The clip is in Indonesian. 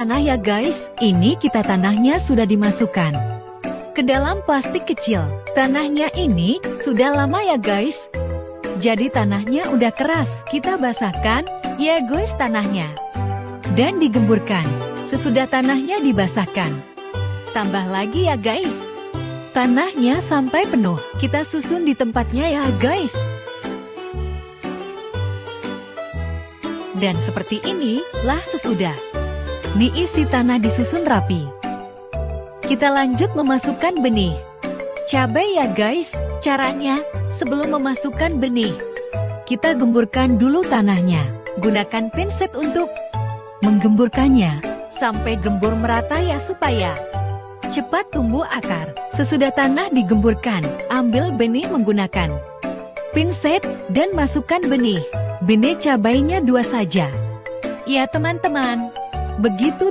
Tanah ya guys, ini kita tanahnya sudah dimasukkan ke dalam plastik kecil. Tanahnya ini sudah lama ya guys. Jadi tanahnya udah keras. Kita basahkan ya guys tanahnya. Dan digemburkan. Sesudah tanahnya dibasahkan, tambah lagi ya guys. Tanahnya sampai penuh. Kita susun di tempatnya ya guys. Dan seperti inilah sesudah diisi tanah disusun rapi. Kita lanjut memasukkan benih cabai ya guys. Caranya, sebelum memasukkan benih, kita gemburkan dulu tanahnya. Gunakan pinset untuk menggemburkannya sampai gembur merata ya supaya cepat tumbuh akar. Sesudah tanah digemburkan, ambil benih menggunakan pinset dan masukkan benih. Benih cabainya 2 saja. Ya teman-teman, begitu.